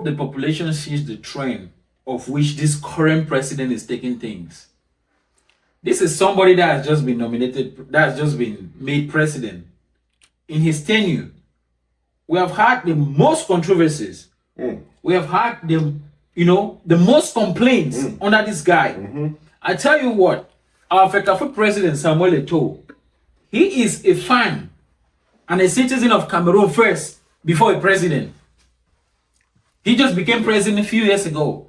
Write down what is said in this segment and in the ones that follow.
the population sees the trend of which this current president is taking things. This is somebody that has just been nominated, that has just been made president. In his tenure, we have had the most controversies. We have had the most complaints under this guy. I tell you what, our FECAFO president Samuel Eto'o, he is a fan and a citizen of Cameroon first before a president. He just became president a few years ago.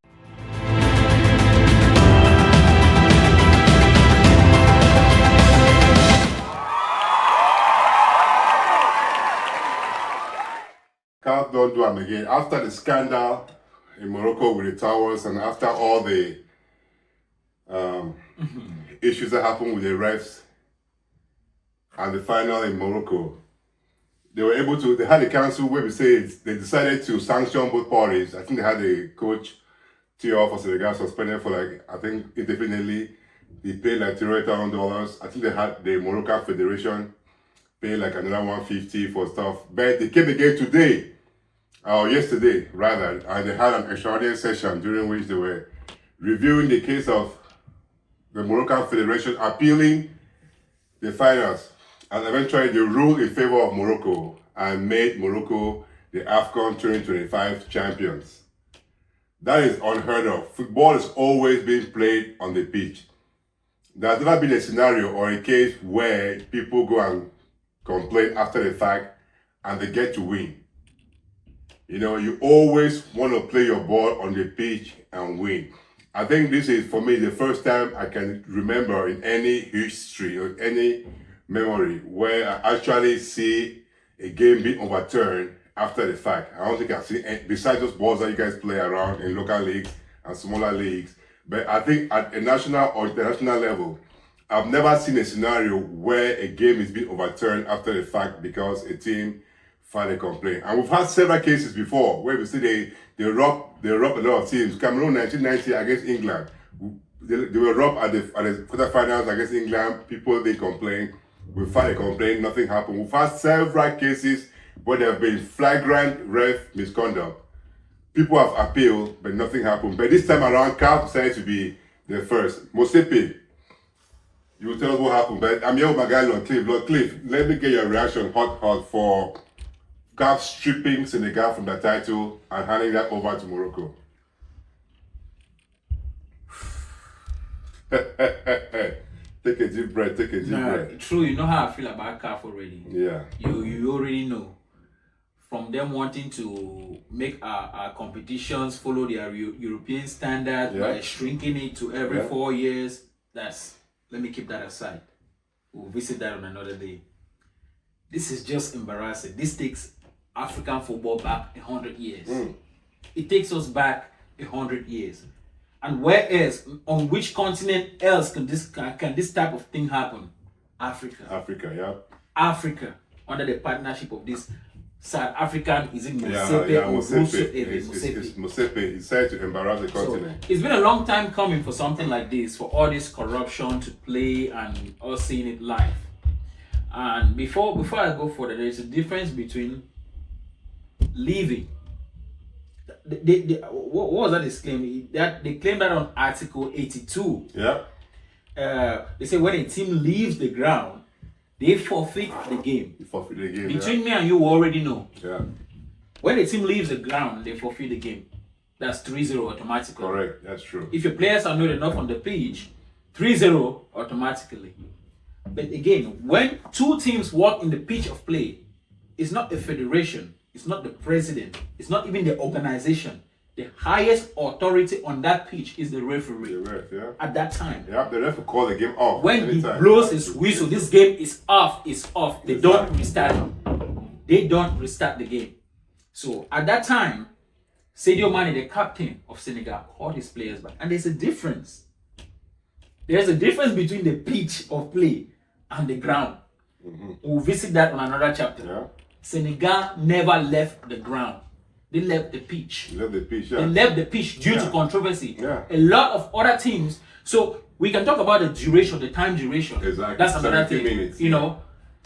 CAF don't do them again. After the scandal in Morocco with the towers and after all the issues that happened with the refs and the final in Morocco, they were able to, they had a council where we say they decided to sanction both parties. I think they had the coach Theo for Senegal suspended for I think indefinitely. He paid like $300,000. I think they had the Moroccan Federation pay like another $150 for stuff. But they came again today, or yesterday rather, and they had an extraordinary session during which they were reviewing the case of the Moroccan Federation appealing the finals. And eventually they ruled in favor of Morocco and made Morocco the AFCON 2025 champions. That is unheard of. Football is always being played on the pitch. There's never been a scenario or a case where people go and complain after the fact and they get to win. You always want to play your ball on the pitch and win. I think this is, for me, the first time I can remember in any history or any memory where I actually see a game being overturned after the fact. I don't think I've seen any, besides those balls that you guys play around in local leagues and smaller leagues. But I think at a national or international level, I've never seen a scenario where a game is being overturned after the fact because a team filed a complaint. And we've had several cases before where we see they rob a lot of teams. Cameroon 1990 against England, they were robbed at the quarterfinals against England. People they complain. We filed a complaint, nothing happened. We've had several cases where there have been flagrant ref misconduct. People have appealed, but nothing happened. But this time around, CAF decided to be the first. Mosepe, you will tell us what happened. But I'm here with my guy, Lord Cliff. Lord Cliff, let me get your reaction, hot, for CAF stripping Senegal from the title and handing that over to Morocco. Take a deep breath, breath. True, you know how I feel about CAF already. Yeah. You already know. From them wanting to make our competitions follow their European standard by shrinking it to every 4 years. Let me keep that aside. We'll visit that on another day. This is just embarrassing. This takes African football back 100 years. It takes us back 100 years. And where else, on which continent else can this type of thing happen? Africa. Africa, under the partnership of this South African, is it Mosepe or Mosepe? Mosepe. He said to embarrass the continent. So, it's been a long time coming for something like this, for all this corruption to play and us seeing it live. And before I go further, there is a difference between leaving. What was that they claim? They claim that on Article 82. They say when a team leaves the ground, they forfeit the game. Between me and you, we already know. When a team leaves the ground, they forfeit the game. That's 3-0 automatically. Correct, that's true. If your players are not enough on the pitch, 3-0 automatically. But again, when two teams walk in the pitch of play, it's not a federation, it's not the president, it's not even the organization. The highest authority on that pitch is the referee. The ref, At that time. The ref will call the game off. When he blows his whistle, this game is off, They don't restart it. They don't restart the game. So at that time, Sadio Mane, the captain of Senegal, called his players back. And there's a difference. There's a difference between the pitch of play and the ground. We'll visit that on another chapter. Senegal never left the ground. They left the pitch. They left the pitch due to controversy. A lot of other teams. So we can talk about the duration, the time duration. Exactly. That's another thing. Minutes.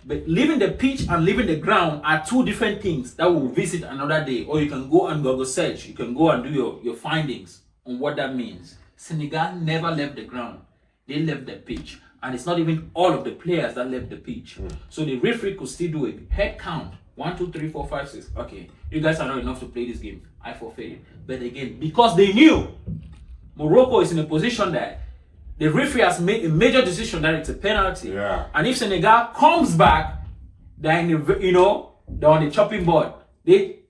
But leaving the pitch and leaving the ground are two different things that we'll visit another day. Or you can go and Google search. You can go and do your findings on what that means. Senegal never left the ground. They left the pitch. And it's not even all of the players that left the pitch. So the referee could still do a head count. 1, 2, 3, 4, 5, 6. Okay, you guys are not enough to play this game. I forfeit. But again, because they knew Morocco is in a position that the referee has made a major decision that it's a penalty. Yeah. And if Senegal comes back, they're in the, they're on the chopping board.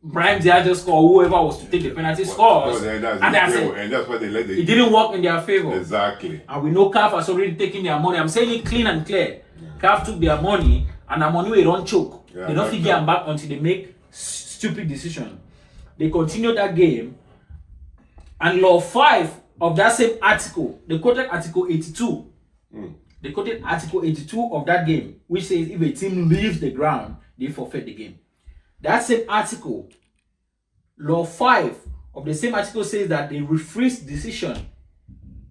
Brahim Diaz just score, whoever was to take the penalty scores. And that's why they let it didn't work in their favor. Exactly. And we know CAF has already taken their money. I'm saying it clean and clear. CAF took their money, and their money will don't choke. They don't figure them back until they make stupid decision. They continue that game, and law 5 of that same article, they quoted Article 82. They quoted Article 82 of that game, which says if a team leaves the ground, they forfeit the game. That same article, law 5 of the same article, says that the referee's decision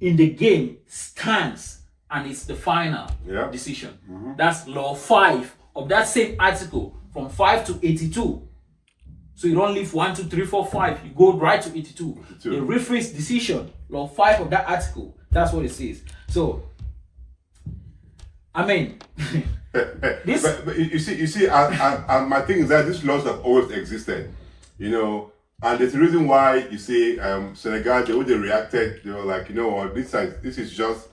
in the game stands and it's the final decision. That's law 5 of that same article, from 5 to 82. So you don't leave 1, 2, 3, 4, 5. You go right to 82. The referee's decision, law 5 of that article, that's what it says. So, I mean, this. But you see, and my thing is that these laws have always existed, and there's a reason why you see Senegal, the way they reacted, they were like, this is just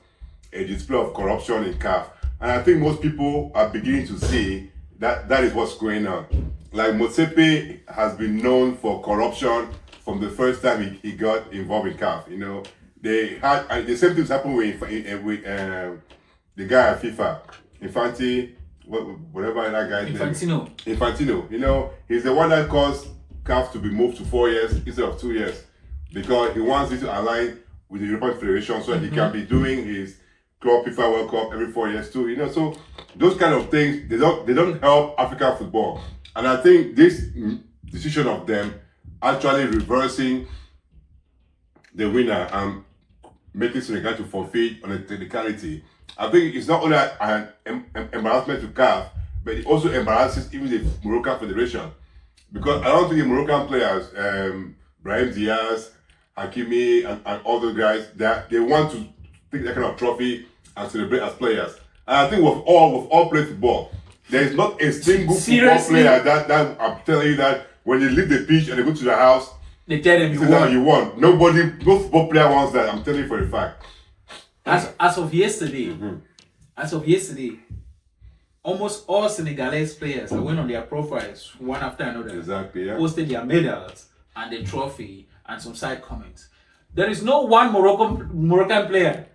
a display of corruption in CAF, and I think most people are beginning to see that is what's going on. Like Motsepe has been known for corruption from the first time he got involved in CAF. They had, and the same things happened with the guy at FIFA, whatever that guy's name. Infantino. He's the one that caused CAF to be moved to 4 years instead of 2 years, because he wants it to align with the European Federation so that he can be doing his Club FIFA World Cup every 4 years too. So those kind of things, they don't help African football. And I think this decision of them actually reversing the winner and making Senegal to forfeit on a technicality, I think it's not only an embarrassment to CAF, but it also embarrasses even the Moroccan Federation. Because I don't think the Moroccan players, Brahim Diaz, Hakimi, and all those guys, they want to take that kind of trophy and celebrate as players. And I think we've all played football. There is not a single football player that I'm telling you that when they leave the pitch and they go to the house, they tell them you won. No football player wants that. I'm telling you for a fact. As of yesterday, almost all Senegalese players that went on their profiles one after another, posted their medals and the trophy and some side comments. There is no one Moroccan player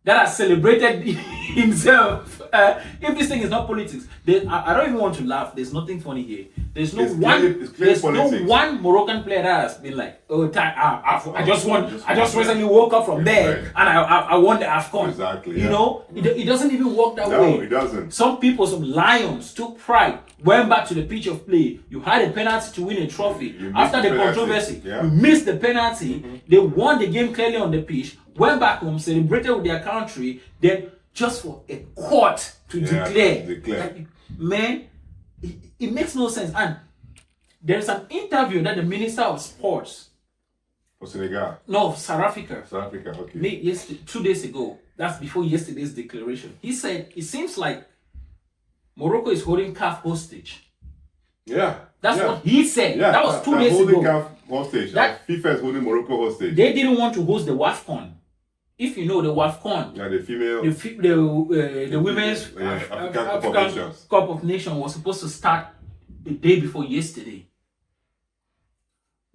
that has celebrated himself. If this thing is not politics, I don't even want to laugh. There's nothing funny here. There's no one Moroccan player that has been like, I just recently woke up from bed and I won the AFCON. Exactly. It doesn't even work that way. No, it doesn't. Some lions took pride, went back to the pitch of play. You had a penalty to win a trophy. After the controversy, you missed the penalty. They won the game clearly on the pitch, went back home, celebrated with their country, then just for a court to declare. Like, man, it makes no sense. And there's an interview that the Minister of Sports for Senegal. No, South Africa. South Africa, okay. Made 2 days ago. That's before yesterday's declaration. He said it seems like Morocco is holding CAF hostage. Yeah. That's what he said. Yeah, that was 2 days ago. Holding CAF hostage. FIFA is holding Morocco hostage. They didn't want to host the WAFCON. If you know the WAFCON, the women's African Cup of Nations was supposed to start the day before yesterday.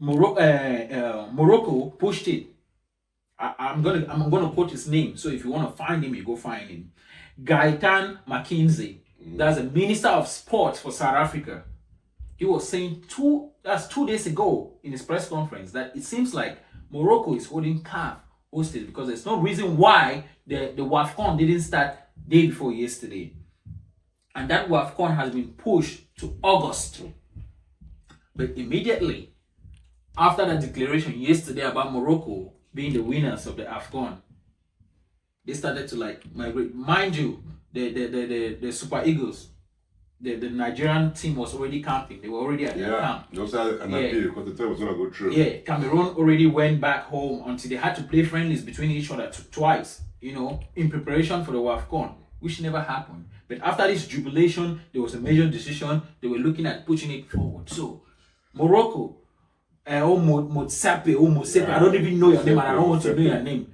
Morocco pushed it. I'm gonna quote his name. So if you want to find him, you go find him. Gaetan McKenzie. That's the Minister of Sports for South Africa. He was saying 2 days ago in his press conference that it seems like Morocco is holding CAF hostage because there's no reason why the WAFCON didn't start day before yesterday. And that WAFCON has been pushed to August. But immediately after that declaration yesterday about Morocco being the winners of the AFCON, they started to migrate. Mind you, the Super Eagles, the Nigerian team was already camping. They were already at their camp. They also had an appeal because the thought was going to go through. Yeah, Cameroon already went back home until they had to play friendlies between each other twice, in preparation for the AFCON, which never happened. But after this jubilation, there was a major decision. They were looking at pushing it forward. So, Morocco, Motsepe, I don't even know your name, and I don't want to know your name.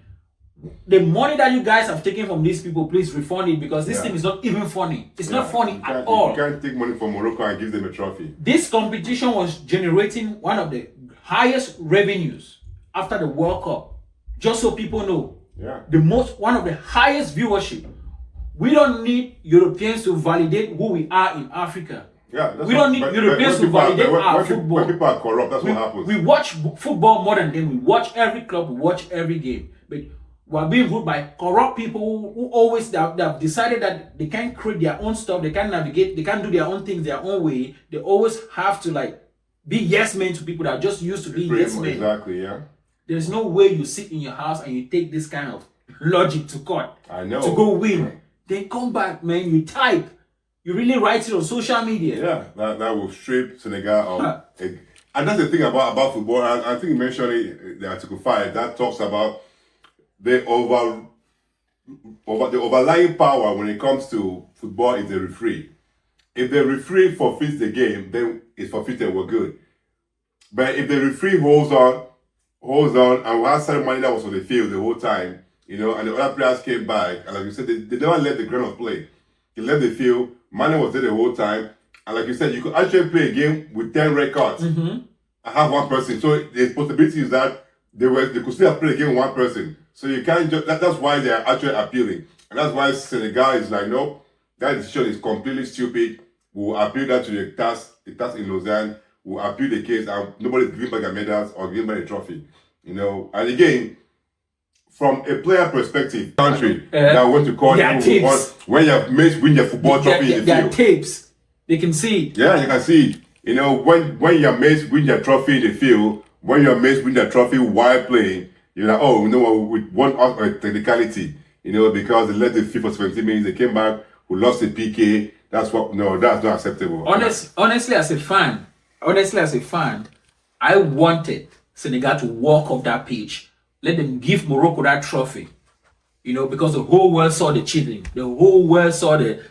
The money that you guys have taken from these people, please refund it, because this thing is not even funny. It's not funny at all. You can't take money from Morocco and give them a trophy. This competition was generating one of the highest revenues after the World Cup. Just so people know. Yeah. One of the highest viewership. We don't need Europeans to validate who we are in Africa. Yeah, we don't need Europeans to validate our football. When people are corrupt, that's what happens. We watch football more than them. We watch every club, we watch every game. But we're being ruled by corrupt people who always they have decided that they can't create their own stuff, they can't navigate, they can't do their own things their own way. They always have to be yes men to people that are just used to being yes men. Exactly, yeah. There's no way you sit in your house and you take this kind of logic to court. I know. To go win. Then come back, man, you type. You really write it on social media. Yeah, that will strip Senegal of and that's the thing about football. I think you mentioned it, the Article 5 that talks about the overlying power when it comes to football is the referee. If the referee forfeits the game, then it's forfeited, we're good. But if the referee holds on, and we had ceremony that was on the field the whole time, and the other players came back, and like you said, they never left the ground of play. They left the field, Mane was there the whole time, and like you said, you could actually play a game with 10 red cards and have one person. So the possibility is that they could still have played a game with one person. So you can't just, that's why they are actually appealing. And that's why Senegal is like, no, that decision is completely stupid. We'll appeal that to the task in Lausanne. We'll appeal the case, and nobody's giving back their medals or giving back a trophy. And again, from a player perspective, country that want to call you when your mates win your football trophy in the field. There tapes. They can see it. Yeah, you can see it. When your mates win their trophy in the field, when your mates win their trophy while playing, you're like, oh, we won out a technicality, because they left the field for 17 minutes, they came back, we lost the PK. That's not acceptable. Honestly, as a fan, I wanted Senegal to walk off that pitch. Let them give Morocco that trophy. Because the whole world saw the cheating. The whole world saw the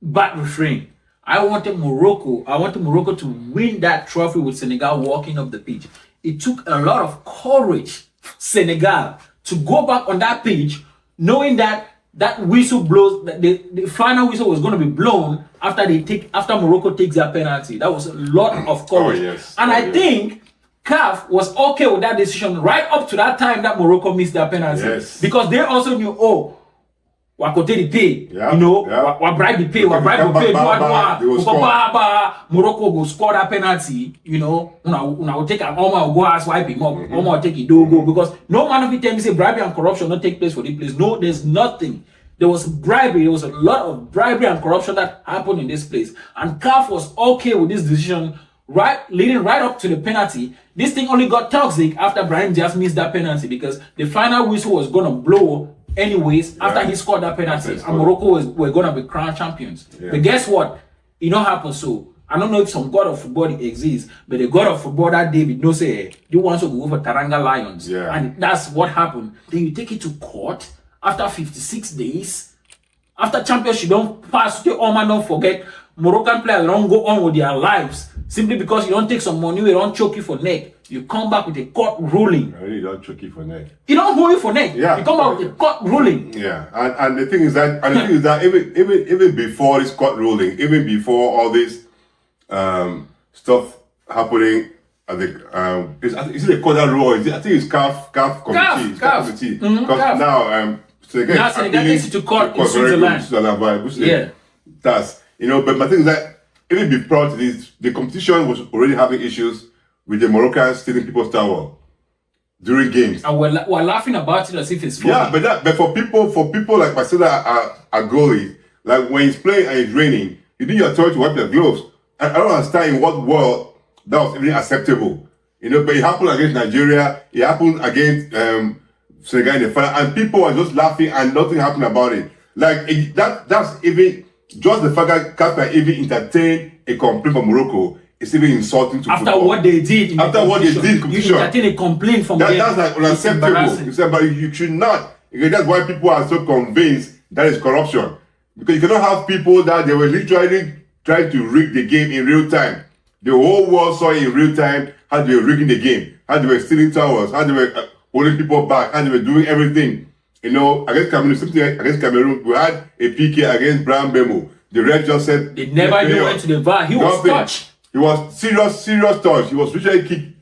bad refrain. I wanted Morocco to win that trophy with Senegal walking off the pitch. It took a lot of courage, Senegal, to go back on that pitch, knowing that whistle blows, the final whistle was going to be blown after Morocco takes their penalty. That was a lot of courage. Yes. And I think CAF was okay with that decision right up to that time that Morocco missed their penalty. Yes. Because they also knew, Wakote the pay, wa bribe the pay, wa bribe the pay, Morocco go score that penalty, una will take an Oma go ask wipe him up, Oma will take it, do go, because no man of it tell me say bribery and corruption not take place for this place. No, there's nothing. There was bribery, there was a lot of bribery and corruption that happened in this place. And CAF was okay with this decision, leading right up to the penalty. This thing only got toxic after Brahim just missed that penalty, because the final whistle was gonna blow anyways after he scored that penalty, and Morocco were gonna be crowned champions. But guess what? It don't happen. So I don't know if some god of football exists, but the god of football that David no say you want to go over Taranga Lions, and that's what happened. Then you take it to court after 56 days, after championship don't pass. You don't forget Moroccan players don't go on with their lives simply because you don't take some money, you don't choke you for neck. You come back with a court ruling. No, you don't choke you for neck. You don't hold you for neck. Yeah. You come back with a court ruling. Yeah, and the thing is that, even before this court ruling, even before all this stuff happening at the is it a court rule? I think it's CAF committee. CAF. Because now Senegal takes it to court in Switzerland. That's but my thing is that even before this, the competition was already having issues with the Moroccans stealing people's towel during games. And we're laughing about it as if it's funny. Yeah, but for people like myself that are goalies, like when he's playing and it's raining, you need your towel to wipe your gloves. I don't understand in what world that was even acceptable. But it happened against Nigeria, it happened against Senegal in the final, and people are just laughing and nothing happened about it. Like that's even Just the fact that CAF can even entertain a complaint from Morocco is even insulting to after football. what they did in After what they did in competition. You entertain a complaint from them. That's like unacceptable. But you should not. Because that's why people are so convinced that is corruption. Because you cannot have people that they were literally trying to rig the game in real time. The whole world saw in real time how they were rigging the game, how they were stealing towers, how they were holding people back, how they were doing everything. You know, against Cameroon, something against Cameroon, we had a PK against Brian Bemo. The ref just said they never even went to the VAR. He was touched. He was serious touch. He was literally kicked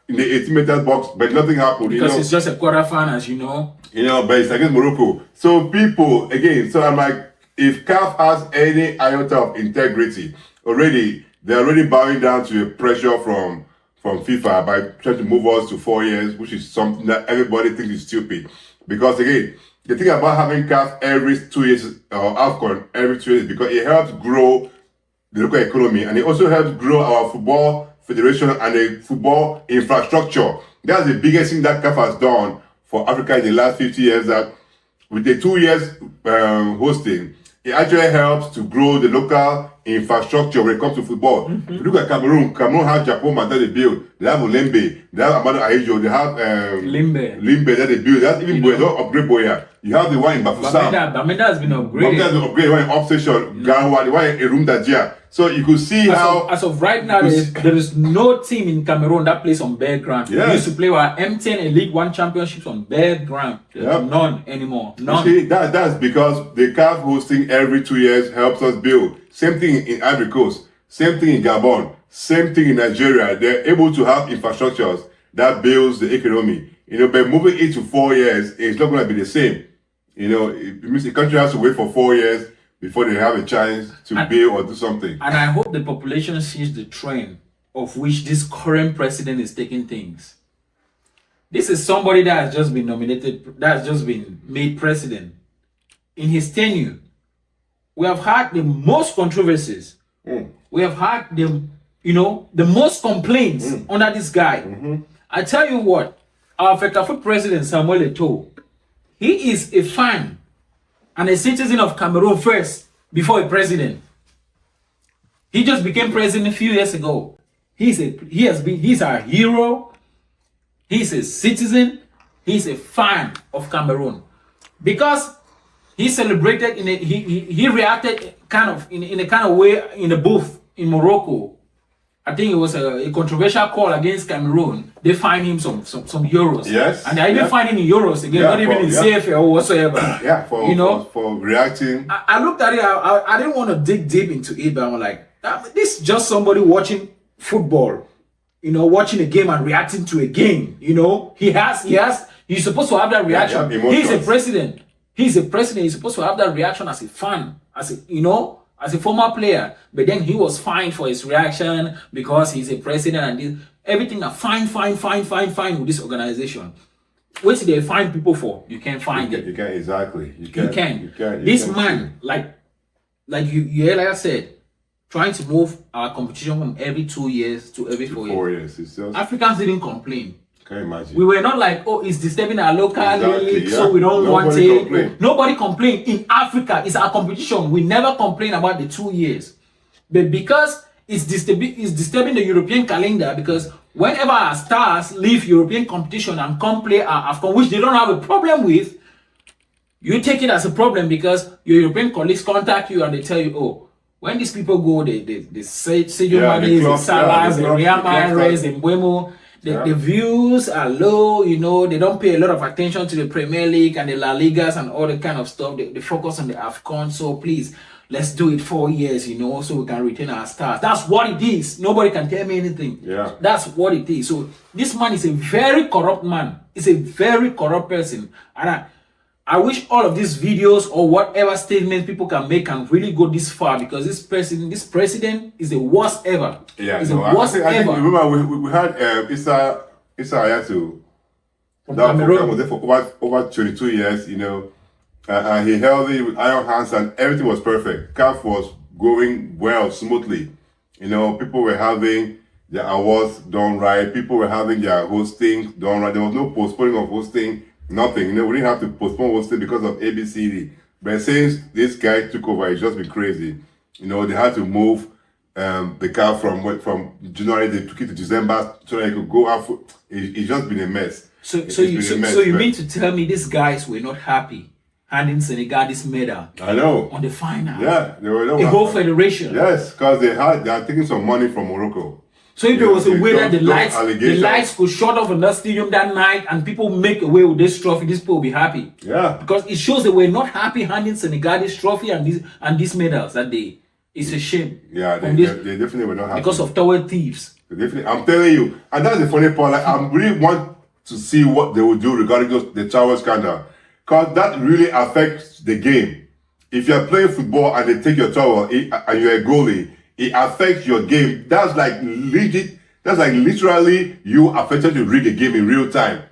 in the 18-meter box, but nothing happened. Because it's just a quarterfinals, you know. You know, but it's against Morocco. So people, again, so I'm like, if CAF has any iota of integrity, they're already bowing down to a pressure from FIFA by trying to move us to 4 years, which is something that everybody thinks is stupid. Because again, the thing about having CAF every 2 years, or AFCON every 2 years, because it helps grow the local economy, and it also helps grow our football federation and the football infrastructure. That's the biggest thing that CAF has done for Africa in the last 50 years, that with the 2 years hosting, it actually helps to grow the local infrastructure when it comes to football. Mm-hmm. Look at Cameroon. Cameroon has Japan that they build. They have Olembe. They have Amado Ahijo. They have Limbe that they build. That's even Boya. Don't upgrade Boya. You have the one in Bafoussam. Bamenda has been upgraded. Bamenda has been upgraded. The one in Obsession, Gawa, the one in Erumdajia. So you could see as of right now, there is no team in Cameroon that plays on bare ground. Yes. We used to play our M10 and League One championships on bare ground. Yep. None anymore. None. You see, that's because the CAF hosting every 2 years helps us build. Same thing in Ivory Coast. Same thing in Gabon. Same thing in Nigeria. They're able to have infrastructures that builds the economy. You know, but moving it to 4 years, it's not going to be the same. You know, it means the country has to wait for 4 years before they have a chance to build or do something. And I hope the population sees the trend of which this current president is taking things. This is somebody that has just been nominated, that has just been made president. In his tenure, we have had the most controversies. We have had the most complaints under this guy. I tell you what, our FECAFOOT president, Samuel Eto'o, he is a fan and a citizen of Cameroon first before a president. He just became president a few years ago. He's our hero. He's a citizen. He's a fan of Cameroon because he celebrated he reacted in a kind of way in the booth in Morocco. I think it was a controversial call against Cameroon. They fined him some euros. Yes. And they even fined him in euros again, not even in CFA or whatsoever. Yeah, for reacting. I looked at it, I didn't want to dig deep into it, but I'm like, this is just somebody watching football, watching a game and reacting to a game. He's supposed to have that reaction. He's a president. He's supposed to have that reaction as a fan, as a former player, but then he was fined for his reaction because he's a president and everything are fine with this organization. What do they fine people for? You can't find it. You can't, exactly. You can't. You this man, like you said, trying to move our competition from every 2 years to every 4 years. 4 years. It's just, Africans didn't complain. Can you imagine? We were not like, it's disturbing our local league, yeah. so we don't want it. Complained. Nobody complained. In Africa, it's our competition. We never complain about the 2 years. But because it's disturbing the European calendar, because whenever our stars leave European competition and come play our AFCON, which they don't have a problem with, you take it as a problem because your European colleagues contact you and they tell you, when these people go, they say Sadio Mane, the Salahs, the Riyad Mahrez, the Mbeumo, the views are low, they don't pay a lot of attention to the Premier League and the La Ligas and all the kind of stuff. They focus on the AFCON. So please, let's do it 4 years, so we can retain our stars. That's what it is. Nobody can tell me anything. Yeah. That's what it is. So this man is a very corrupt man. He's a very corrupt person. And I wish all of these videos or whatever statements people can make can really go this far, because this president is the worst ever. Yeah, he's the worst ever. I think, remember we had Issa Hayatou. That was there for over 22 years, and he held it with iron hands and everything was perfect. CAF was going well, smoothly. People were having their awards done right. People were having their hosting done right. There was no postponing of hosting. Nothing. We didn't have to postpone hosting because of ABCD. But since this guy took over, it's just been crazy. You know, they had to move the CAF from January, they took it to December so they could go out. It's just been a mess. So you mean to tell me these guys were not happy handing Senegal this medal? I know. On the final. Yeah, they were the whole federation. Yes, because they are taking some money from Morocco. So if there was a way that the lights could shut off in that stadium that night and people make away with this trophy, these people will be happy. Yeah. Because it shows they were not happy handing Senegal this trophy and these medals that day. It's a shame. Yeah, they definitely were not happy. Because of towel thieves. Definitely, I'm telling you. And that's the funny part. Like, I really want to see what they will do regarding the towel scandal. Because that really affects the game. If you're playing football and they take your towel and you're a goalie, it affects your game. That's like literally you affected to read the game in real time.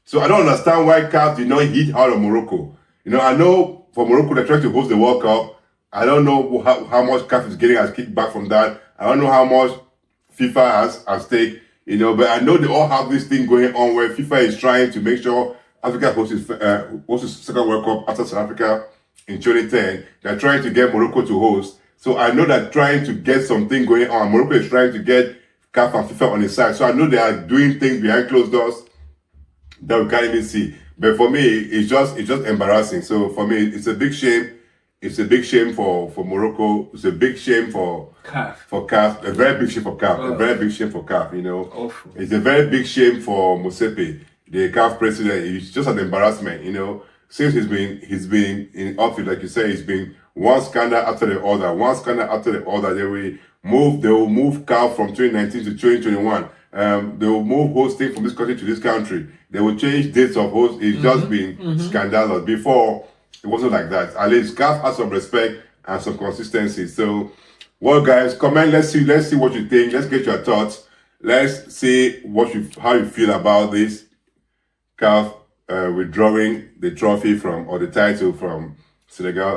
So I don't understand why CAF did not hit hard on Morocco. You know, I know for Morocco they're trying to host the World Cup. I don't know how much CAF is getting as kickback from that. I don't know how much FIFA has at stake. You know, but I know they all have this thing going on where FIFA is trying to make sure Africa hosts the second World Cup after South Africa in 2010. They're trying to get Morocco to host. So I know they're trying to get something going on. Morocco is trying to get CAF and FIFA on his side. So I know they are doing things behind closed doors that we can't even see. But for me, it's just embarrassing. So for me, it's a big shame. It's a big shame for Morocco. It's a big shame for CAF. A very big shame for CAF. A very big shame for CAF, you know. Awful. It's a very big shame for Mosepe, the CAF president. It's just an embarrassment, you know. Since he's been in office, like you say, it's been one scandal after the other, one scandal after the other. They will move CAF from 2019 to 2021. They will move hosting from this country to this country. They will change dates of host. It's just been scandalous. Before, it wasn't like that. At least CAF has some respect and some consistency. So, well, guys, comment. Let's see what you think. Let's get your thoughts. Let's see how you feel about this CAF withdrawing the trophy or the title from Senegal.